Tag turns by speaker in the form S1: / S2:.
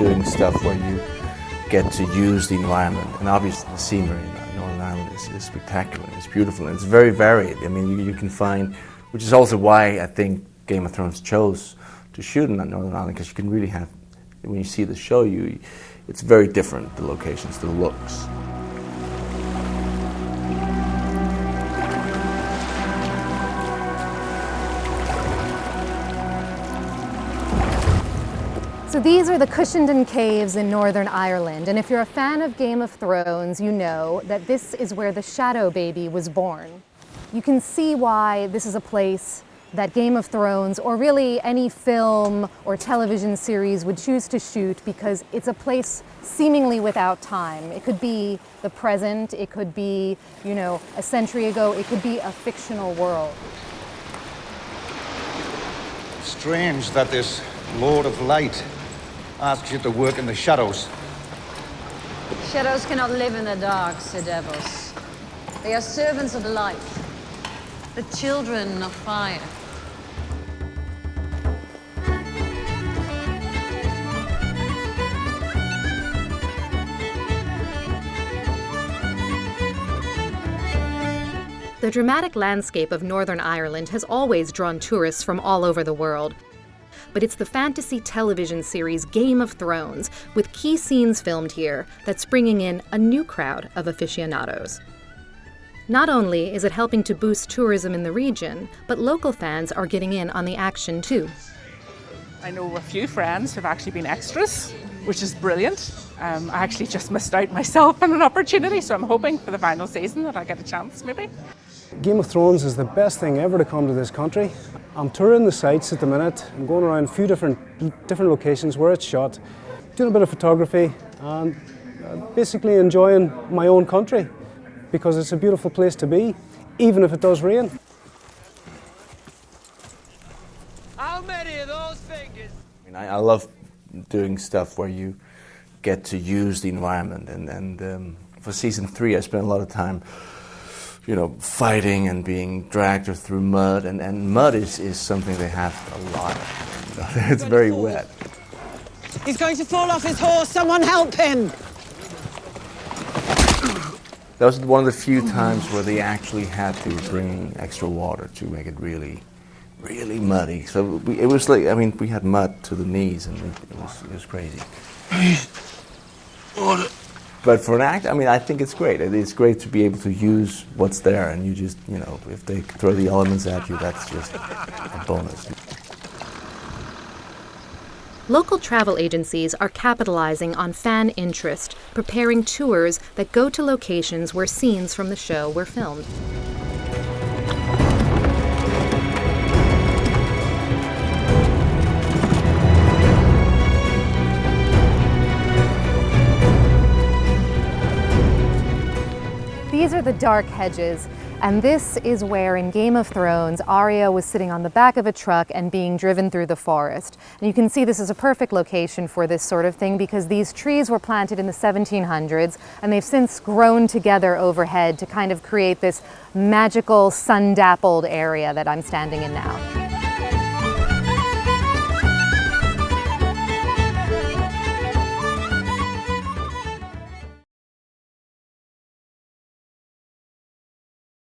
S1: doing stuff where you get to use the environment. And obviously the scenery in Northern Ireland is spectacular, it's beautiful, and it's very varied. I mean, you can find, which is also why I think Game of Thrones chose to shoot in Northern Ireland, because you can really have, when you see the show, it's very different, the locations, the looks.
S2: So these are the Cushenden Caves in Northern Ireland, and if you're a fan of Game of Thrones, you know that this is where the Shadow Baby was born. You can see why this is a place that Game of Thrones, or really any film or television series, would choose to shoot, because it's a place seemingly without time. It could be the present, it could be, a century ago, it could be a fictional world.
S3: Strange that this Lord of Light asks you to work in the shadows.
S4: Shadows cannot live in the dark, Sir Devils. They are servants of light, the children of fire.
S2: The dramatic landscape of Northern Ireland has always drawn tourists from all over the world. But it's the fantasy television series Game of Thrones, with key scenes filmed here, that's bringing in a new crowd of aficionados. Not only is it helping to boost tourism in the region, but local fans are getting in on the action too.
S5: I know a few friends who've actually been extras, which is brilliant. I actually just missed out myself on an opportunity, so I'm hoping for the final season that I get a chance, maybe.
S6: Game of Thrones is the best thing ever to come to this country. I'm touring the sites at the minute. I'm going around a few different locations where it's shot, doing a bit of photography and basically enjoying my own country, because it's a beautiful place to be, even if it does rain.
S7: How many of those fingers?
S1: I love doing stuff where you get to use the environment, and for season 3 I spent a lot of time fighting and being dragged through mud, and mud is something they have a lot of. It's very wet.
S7: He's going to fall off his horse, someone help him!
S1: That was one of the few times where they actually had to bring extra water to make it really, really muddy. So it was like, we had mud to the knees, and it was crazy.
S3: Water.
S1: But for an act, I think it's great. It's great to be able to use what's there, and you just, if they throw the elements at you, that's just a bonus.
S2: Local travel agencies are capitalizing on fan interest, preparing tours that go to locations where scenes from the show were filmed. These are the dark hedges, and this is where in Game of Thrones, Arya was sitting on the back of a truck and being driven through the forest. And you can see this is a perfect location for this sort of thing, because these trees were planted in the 1700s, and they've since grown together overhead to kind of create this magical, sun-dappled area that I'm standing in now.